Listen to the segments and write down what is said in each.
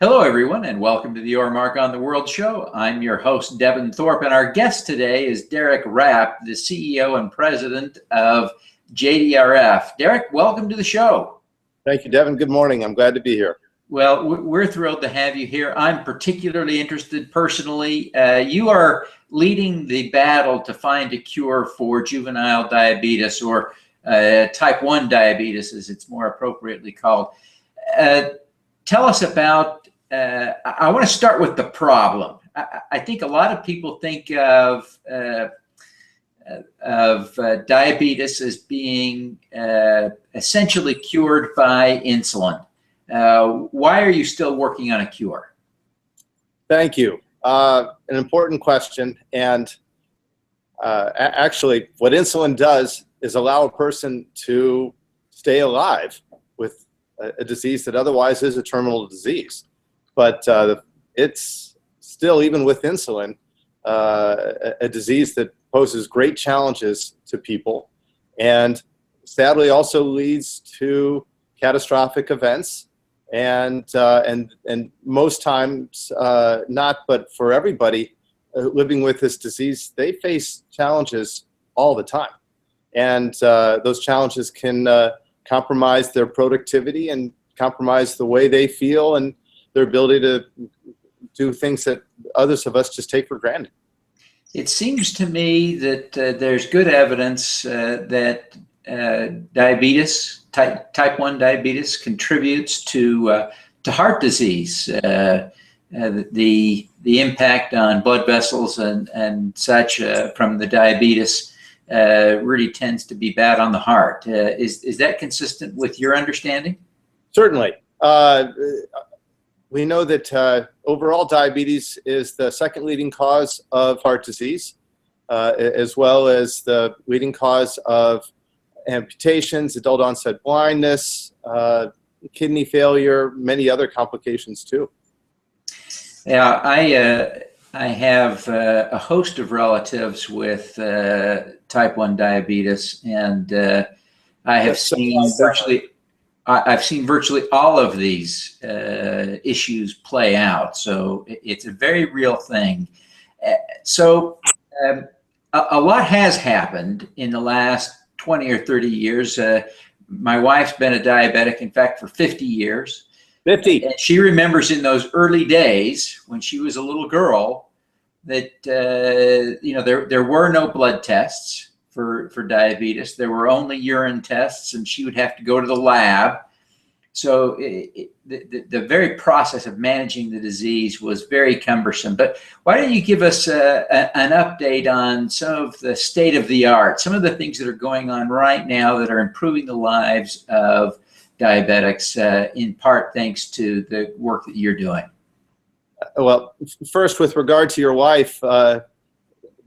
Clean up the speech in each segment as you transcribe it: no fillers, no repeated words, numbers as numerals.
Hello, everyone, and welcome to the Your Mark on the World show. I'm your host, Devin Thorpe, and our guest today is Rapp, the CEO and president of JDRF. Derek, welcome to the show. Thank you, Devin. Good morning. I'm glad to be here. Well, we're thrilled to have you here. I'm particularly interested personally. You are leading the battle to find a cure for juvenile diabetes, or type 1 diabetes, as it's more appropriately called. Tell us about, I want to start with the problem. I think a lot of people think of diabetes as being essentially cured by insulin. Why are you still working on a cure? Thank you. An important question. And actually, what insulin does is allow a person to stay alive with a disease that otherwise is a terminal disease. But it's still, even with insulin, a disease that poses great challenges to people, and sadly also leads to catastrophic events. And most times, not, but for everybody living with this disease, they face challenges all the time. And those challenges can compromise their productivity and compromise the way they feel and their ability to do things that others of us just take for granted. It seems to me that there's good evidence that diabetes, type 1 diabetes, contributes to heart disease. The impact on blood vessels and such from the diabetes really tends to be bad on the heart. Is that consistent with your understanding? Certainly. We know that overall diabetes is the second leading cause of heart disease, as well as the leading cause of amputations, adult onset blindness, kidney failure, many other complications too. Yeah, I have a host of relatives with type 1 diabetes, and I have seen virtually all of these issues play out. So it's a very real thing. So a lot has happened in the last 20 or 30 years. My wife's been a diabetic, in fact, for 50 years. 50. And she remembers in those early days when she was a little girl that, there were no blood tests for diabetes. There were only urine tests, and she would have to go to the lab. So the very process of managing the disease was very cumbersome. But why don't you give us an update on some of the state of the art, some of the things that are going on right now that are improving the lives of diabetics, in part thanks to the work that you're doing? Well, first, with regard to your wife,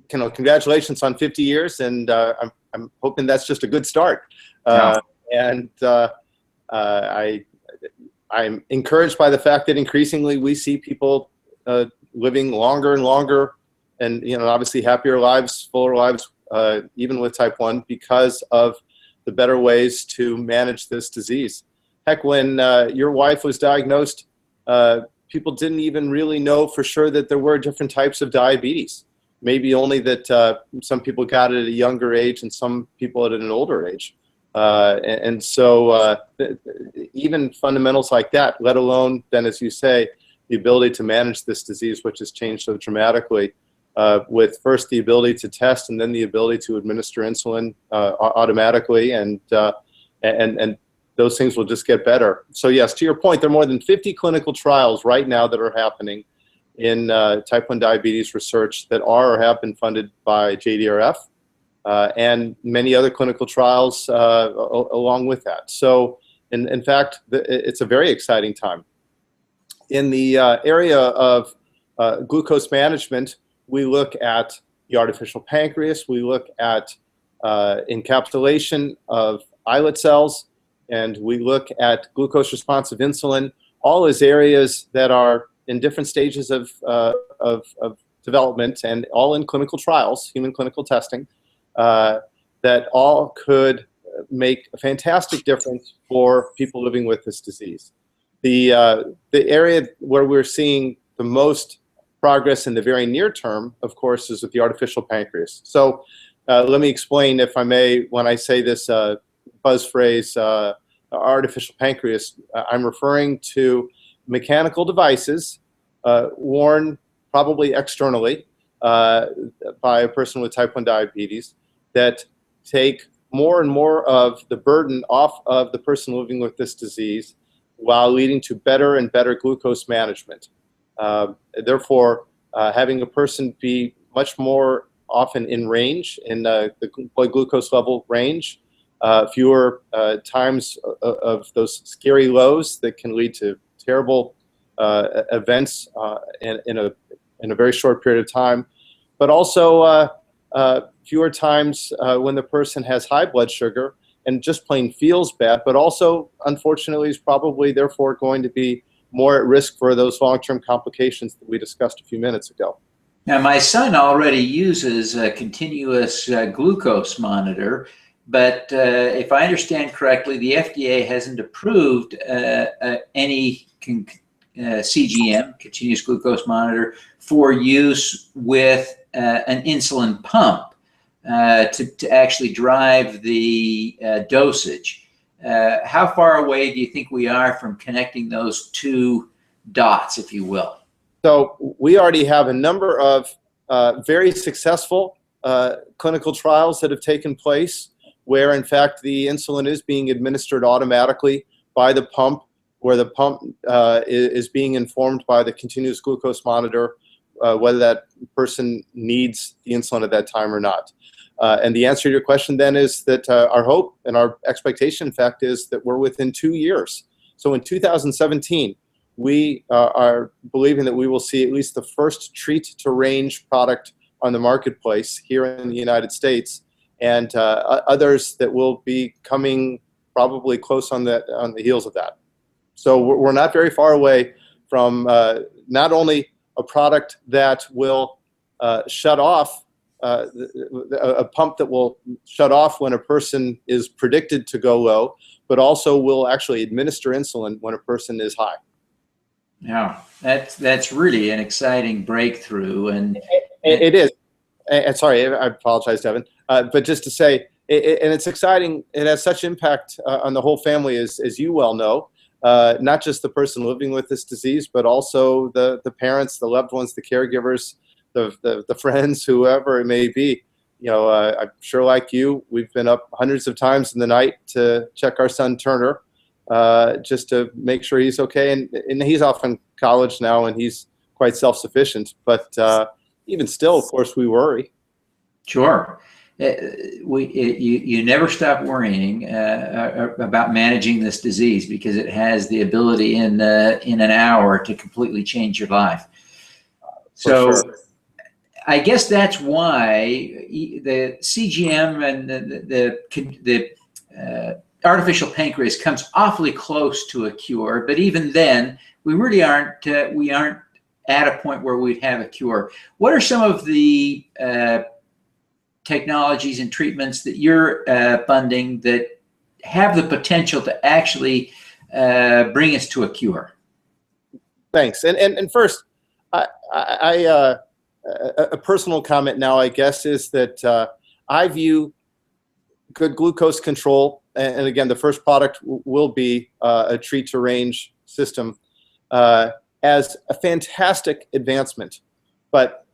congratulations on 50 years, and I'm hoping that's just a good start. Yeah. And I'm encouraged by the fact that increasingly we see people living longer and longer, and obviously happier lives, fuller lives, even with type 1, because of the better ways to manage this disease. Heck, when your wife was diagnosed, people didn't even really know for sure that there were different types of diabetes. Maybe only that some people got it at a younger age and some people at an older age. And so even fundamentals like that, let alone then, as you say, the ability to manage this disease, which has changed so dramatically, with first the ability to test and then the ability to administer insulin automatically, and those things will just get better. So yes, to your point, there are more than 50 clinical trials right now that are happening in type 1 diabetes research that are or have been funded by JDRF. And many other clinical trials along with that. So, in fact, it's a very exciting time. In the area of glucose management, we look at the artificial pancreas, we look at encapsulation of islet cells, and we look at glucose responsive insulin, all as areas that are in different stages of development and all in clinical trials, human clinical testing. That all could make a fantastic difference for people living with this disease. The area where we're seeing the most progress in the very near term, of course, is with the artificial pancreas. So let me explain, if I may, when I say this buzz phrase, artificial pancreas, I'm referring to mechanical devices worn probably externally by a person with type 1 diabetes that take more and more of the burden off of the person living with this disease, while leading to better and better glucose management. Therefore, having a person be much more often in range, in the blood glucose level range, fewer times of those scary lows that can lead to terrible events in a very short period of time, but also fewer times when the person has high blood sugar and just plain feels bad, but also, unfortunately, is probably therefore going to be more at risk for those long-term complications that we discussed a few minutes ago. Now, my son already uses a continuous glucose monitor, but if I understand correctly, the FDA hasn't approved any CGM, continuous glucose monitor, for use with an insulin pump to actually drive the dosage. How far away do you think we are from connecting those two dots, if you will? So we already have a number of very successful clinical trials that have taken place where, in fact, the insulin is being administered automatically by the pump, where the pump is being informed by the continuous glucose monitor whether that person needs the insulin at that time or not. And the answer to your question then is that our hope and our expectation, in fact, is that we're within 2 years. So in 2017, we are believing that we will see at least the first treat-to-range product on the marketplace here in the United States, and others that will be coming probably close on the heels of that. So we're not very far away from not only a product that will shut off, a pump that will shut off when a person is predicted to go low, but also will actually administer insulin when a person is high. Yeah, that's really an exciting breakthrough, and it is. And sorry, I apologize, Devin. But just to say, and it's exciting. It has such impact on the whole family, as you well know. Not just the person living with this disease, but also the parents, the loved ones, the caregivers, the friends, whoever it may be. You know, I'm sure, like you, we've been up hundreds of times in the night to check our son Turner, just to make sure he's okay. And he's off in college now, and he's quite self-sufficient. But even still, of course, we worry. Sure. You never stop worrying about managing this disease, because it has the ability in an hour to completely change your life. So sure. I guess that's why the CGM and the artificial pancreas comes awfully close to a cure, but even then, we really aren't at a point where we'd have a cure. What are some of the technologies and treatments that you're funding that have the potential to actually bring us to a cure? Thanks. And first, a personal comment now, I guess, is that I view good glucose control, and again, the first product will be a treat-to-range system, as a fantastic advancement. But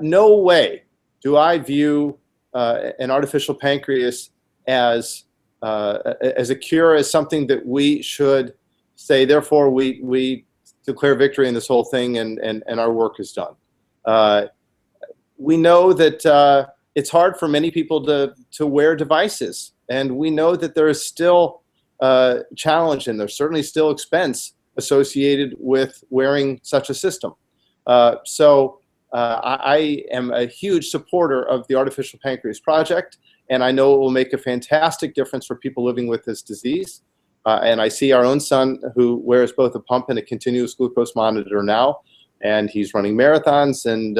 no way do I view an artificial pancreas as a cure, as something that we should say, therefore we declare victory in this whole thing, and our work is done. We know that it's hard for many people to wear devices, and we know that there is still challenge, and there's certainly still expense associated with wearing such a system. So I am a huge supporter of the Artificial Pancreas Project, and I know it will make a fantastic difference for people living with this disease. And I see our own son, who wears both a pump and a continuous glucose monitor now, and he's running marathons, and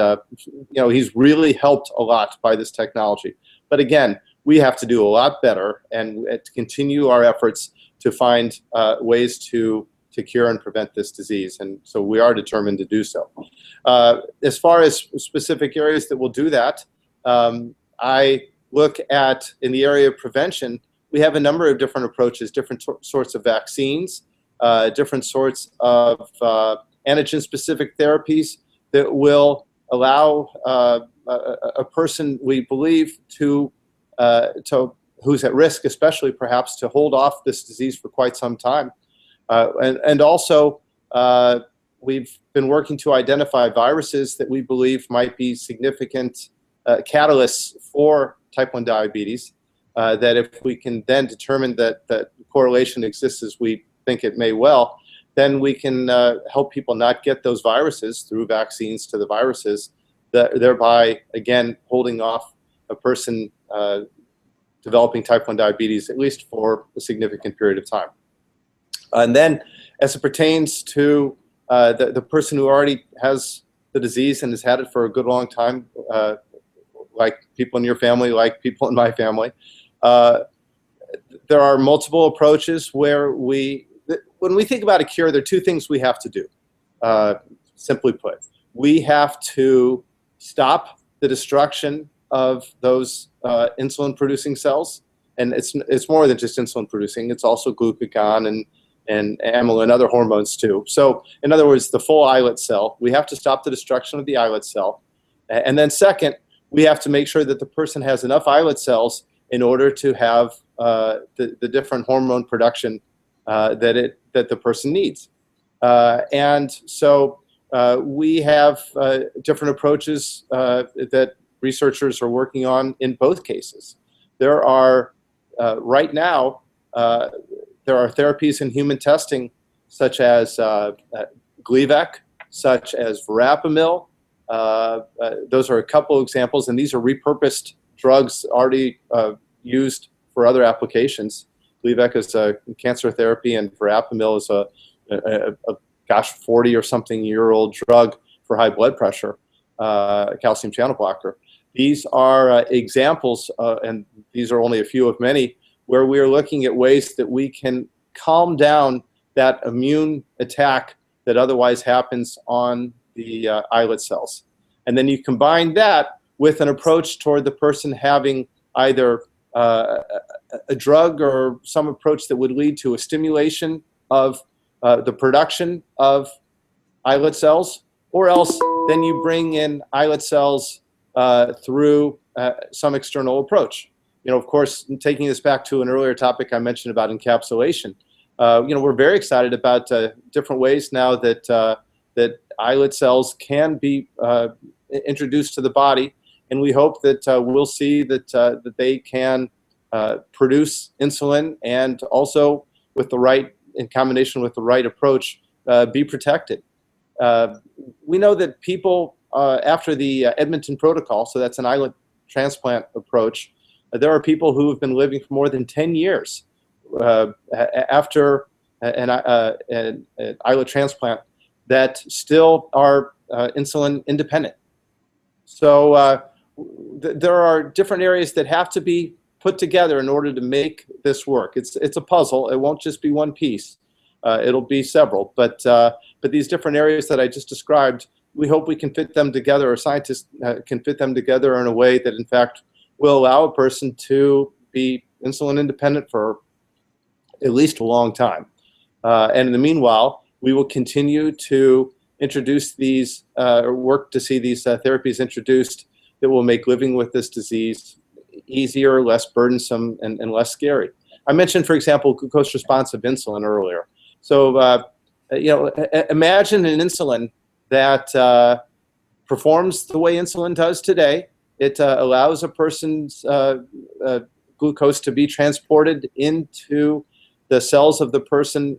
you know, he's really helped a lot by this technology. But again, we have to do a lot better, and to continue our efforts to find ways to to cure and prevent this disease. And so we are determined to do so. As far as specific areas that will do that, I look at, in the area of prevention, we have a number of different approaches, different sorts of vaccines, different sorts of antigen-specific therapies that will allow a person, we believe, who's at risk, especially perhaps, to hold off this disease for quite some time. And also, we've been working to identify viruses that we believe might be significant catalysts for type 1 diabetes, that if we can then determine that correlation exists as we think it may well, then we can help people not get those viruses through vaccines to the viruses, thereby, again, holding off a person developing type 1 diabetes, at least for a significant period of time. And then, as it pertains to the person who already has the disease and has had it for a good long time, like people in your family, like people in my family, there are multiple approaches where when we think about a cure, there are two things we have to do, simply put. We have to stop the destruction of those insulin-producing cells, and it's more than just insulin-producing. It's also glucagon and amylin and other hormones too. So, in other words, the full islet cell. We have to stop the destruction of the islet cell, and then second, we have to make sure that the person has enough islet cells in order to have the different hormone production that the person needs. And so we have different approaches that researchers are working on in both cases. There are, right now, there are therapies in human testing such as Gleevec, such as verapamil. Those are a couple examples, and these are repurposed drugs already used for other applications. Gleevec is a cancer therapy, and verapamil is a 40 or something year old drug for high blood pressure, a calcium channel blocker. These are examples, and these are only a few of many, where we are looking at ways that we can calm down that immune attack that otherwise happens on the islet cells. And then you combine that with an approach toward the person having either a drug or some approach that would lead to a stimulation of the production of islet cells, or else then you bring in islet cells through some external approach. Of course, taking this back to an earlier topic I mentioned about encapsulation, we're very excited about different ways now that islet cells can be introduced to the body, and we hope that we'll see that they can produce insulin, and also, in combination with the right approach, be protected. We know that people after the Edmonton Protocol, so that's an islet transplant approach, there are people who have been living for more than 10 years after an islet transplant that still are insulin independent. So there are different areas that have to be put together in order to make this work. It's a puzzle. It won't just be one piece. It'll be several. But these different areas that I just described, we hope we can fit them together, or scientists can fit them together in a way that, in fact, will allow a person to be insulin independent for at least a long time. And in the meanwhile, we will continue to introduce these, or work to see these therapies introduced that will make living with this disease easier, less burdensome, and less scary. I mentioned, for example, glucose-responsive insulin earlier. So, imagine an insulin that performs the way insulin does today. It allows a person's glucose to be transported into the cells of the person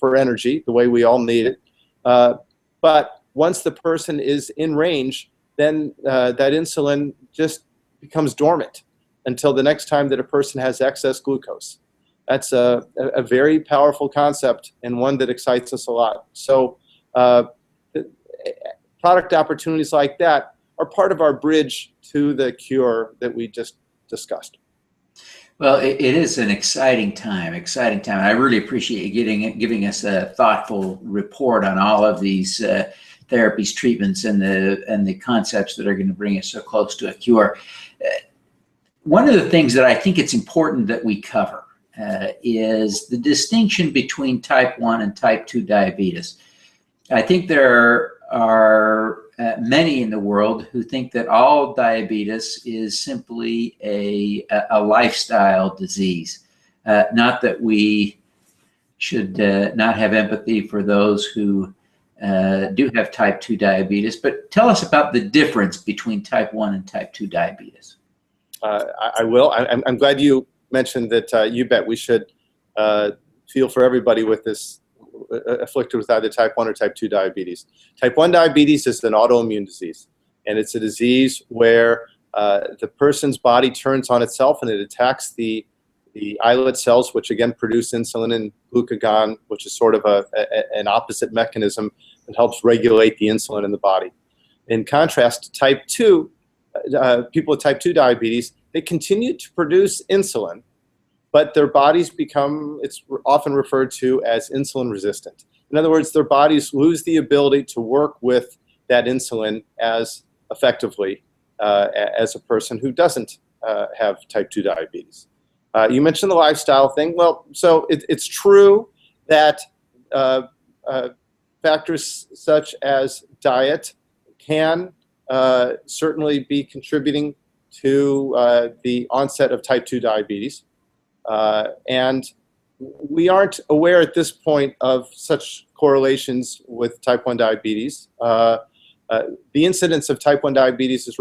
for energy, the way we all need it. But once the person is in range, then that insulin just becomes dormant until the next time that a person has excess glucose. That's a very powerful concept, and one that excites us a lot. So product opportunities like that are part of our bridge to the cure that we just discussed. Well, it is an exciting time, exciting time. I really appreciate you giving us a thoughtful report on all of these therapies, treatments, and the concepts that are going to bring us so close to a cure. One of the things that I think it's important that we cover is the distinction between type 1 and type 2 diabetes. I think there are many in the world who think that all diabetes is simply a lifestyle disease. Not that we should not have empathy for those who do have type 2 diabetes, but tell us about the difference between type 1 and type 2 diabetes. I will. I'm glad you mentioned that. You bet we should feel for everybody with this afflicted with either type 1 or type 2 diabetes. Type 1 diabetes is an autoimmune disease, and it's a disease where the person's body turns on itself and it attacks the islet cells, which again produce insulin and glucagon, which is sort of an opposite mechanism that helps regulate the insulin in the body. In contrast, type 2, people with type 2 diabetes, they continue to produce insulin, but their bodies become, it's often referred to as insulin resistant. In other words, their bodies lose the ability to work with that insulin as effectively as a person who doesn't have type 2 diabetes. You mentioned the lifestyle thing. Well, so it's true that factors such as diet can certainly be contributing to the onset of type 2 diabetes. And we aren't aware at this point of such correlations with type 1 diabetes. The incidence of type 1 diabetes is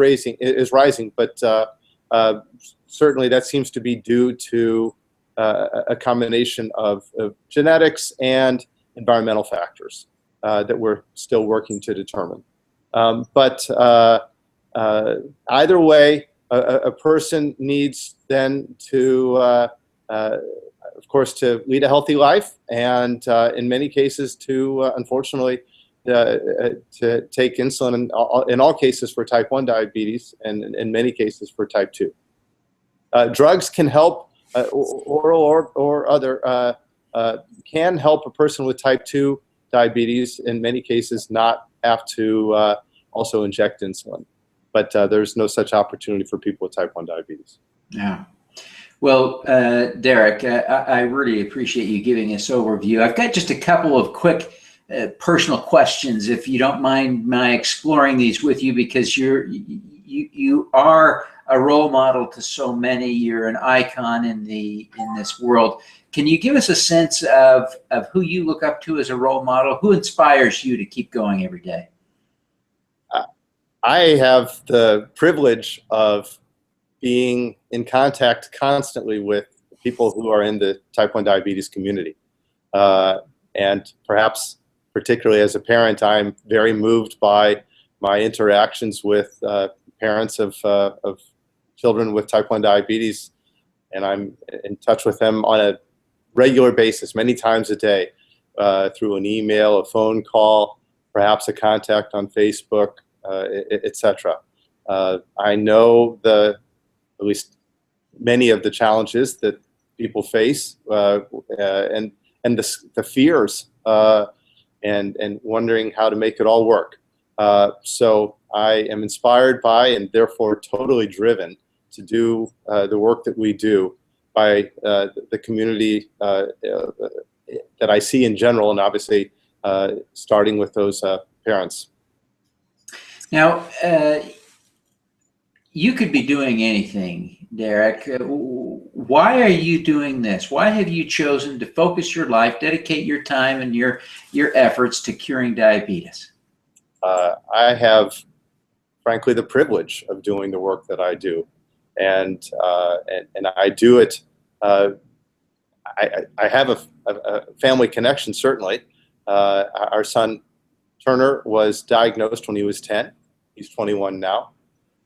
rising, but certainly that seems to be due to a combination of genetics and environmental factors that we're still working to determine. But either way, a person needs then to of course, to lead a healthy life, and in many cases to, unfortunately, to take insulin in all cases for type 1 diabetes, and in many cases for type 2. Drugs can help, oral or other, can help a person with type 2 diabetes in many cases not have to also inject insulin. But there's no such opportunity for people with type 1 diabetes. Yeah. Well, Derek, I really appreciate you giving us overview. I've got just a couple of quick personal questions, if you don't mind my exploring these with you, because you are a role model to so many. You're an icon in this world. Can you give us a sense of who you look up to as a role model? Who inspires you to keep going every day? I have the privilege of being in contact constantly with people who are in the type 1 diabetes community. And perhaps particularly as a parent, I'm very moved by my interactions with parents of children with type 1 diabetes. And I'm in touch with them on a regular basis, many times a day, through an email, a phone call, perhaps a contact on Facebook, etc. I know at least many of the challenges that people face, and the fears, and wondering how to make it all work. So I am inspired by, and therefore totally driven to do the work that we do by the community that I see in general, and obviously starting with those parents. Now, you could be doing anything, Derek. Why are you doing this? Why have you chosen to focus your life, dedicate your time and your efforts to curing diabetes? I have, frankly, the privilege of doing the work that I do, and I do it. I have a family connection, certainly. Our son Turner was diagnosed when he was 10. He's 21 now.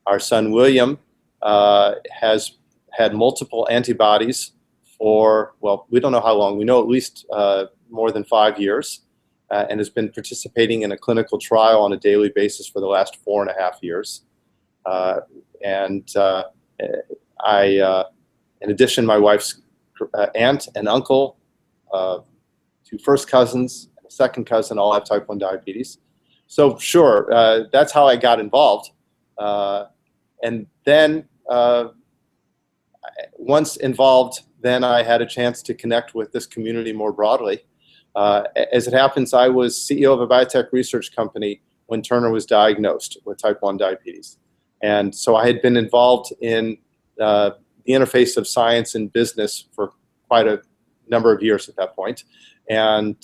Our son William has had multiple antibodies for, well, we don't know how long. We know at least more than 5 years, and has been participating in a clinical trial on a daily basis for the last 4.5 years. I In addition, my wife's aunt and uncle, 2 first cousins, and a second cousin all have type 1 diabetes. So sure, that's how I got involved. And then once involved, then I had a chance to connect with this community more broadly. As it happens, I was CEO of a biotech research company when Turner was diagnosed with type 1 diabetes. And so I had been involved in the interface of science and business for quite a number of years at that point. And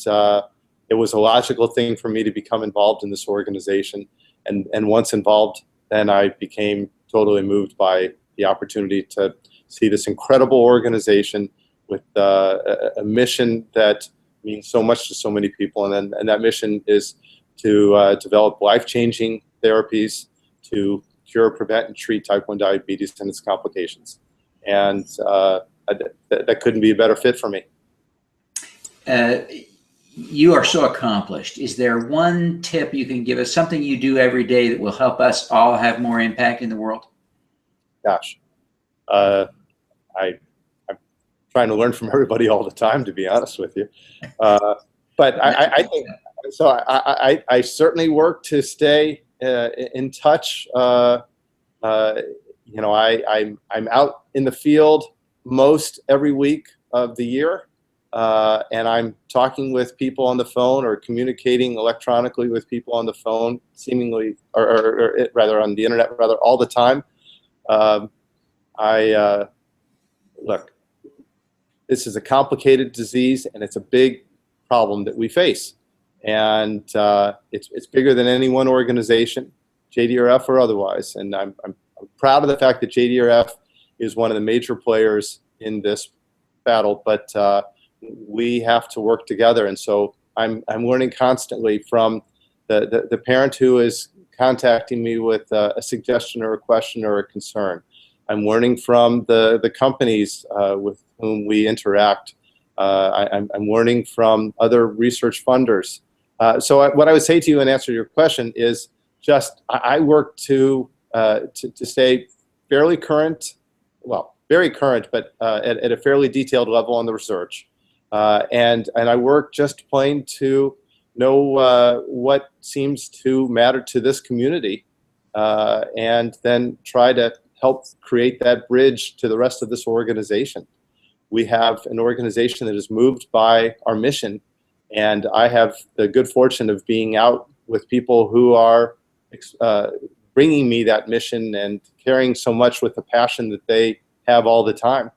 it was a logical thing for me to become involved in this organization. And once involved, then I became totally moved by the opportunity to see this incredible organization with a mission that means so much to so many people. And that mission is to develop life-changing therapies to cure, prevent, and treat type 1 diabetes and its complications. And that couldn't be a better fit for me. You are so accomplished. Is there one tip you can give us, something you do every day that will help us all have more impact in the world? Gosh, I'm trying to learn from everybody all the time, to be honest with you. But I think, so I certainly work to stay in touch. You know, I'm out in the field most every week of the year. And I'm talking with people on the phone or communicating electronically with people on the phone, seemingly, or rather on the internet, rather, all the time. Look, this is a complicated disease, and it's a big problem that we face. And it's bigger than any one organization, JDRF or otherwise. And I'm proud of the fact that JDRF is one of the major players in this battle, but we have to work together. And so I'm learning constantly from the parent who is contacting me with a suggestion or a question or a concern. I'm learning from the companies with whom we interact. I'm learning from other research funders. So what I would say to you in answer to your question is just I work to stay fairly current, well, very current, but at a fairly detailed level on the research. And I work just plain to know what seems to matter to this community, and then try to help create that bridge to the rest of this organization. We have an organization that is moved by our mission, and I have the good fortune of being out with people who are bringing me that mission and caring so much with the passion that they have all the time.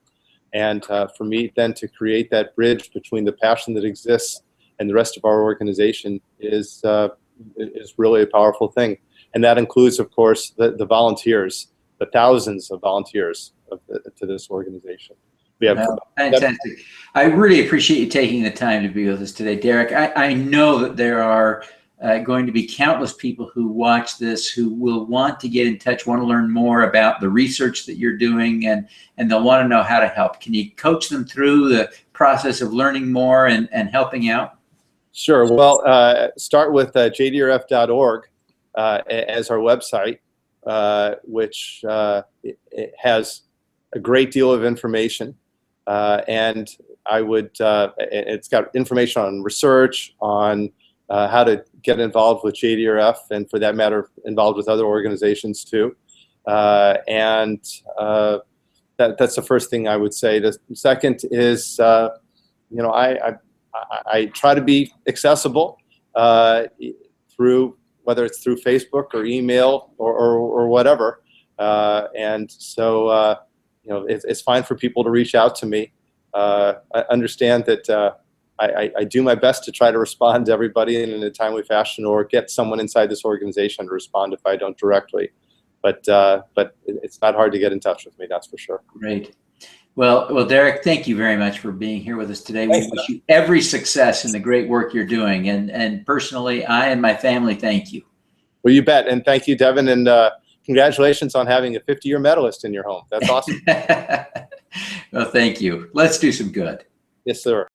And for me then to create that bridge between the passion that exists and the rest of our organization is really a powerful thing. And that includes, of course, the volunteers, the thousands of volunteers to this organization. We have fantastic. I really appreciate you taking the time to be with us today, Derek. I know that there are going to be countless people who watch this who will want to get in touch, want to learn more about the research that you're doing, and they'll want to know how to help. Can you coach them through the process of learning more and helping out? Sure. Well, start with jdrf.org as our website, which it has a great deal of information. And I would, it's got information on research, on how to get involved with JDRF, and for that matter, involved with other organizations too. And that's the first thing I would say. The second is, you know, I try to be accessible through, whether it's through Facebook or email or whatever. And so, you know, it's fine for people to reach out to me. I understand that I do my best to try to respond to everybody in a timely fashion, or get someone inside this organization to respond if I don't directly. But it's not hard to get in touch with me, that's for sure. Great. Well, Derek, thank you very much for being here with us today. We wish you every success in the great work you're doing. And personally, I and my family thank you. Well, you bet. And thank you, Devin. And congratulations on having a 50-year medalist in your home. That's awesome. Well, thank you. Let's do some good. Yes, sir.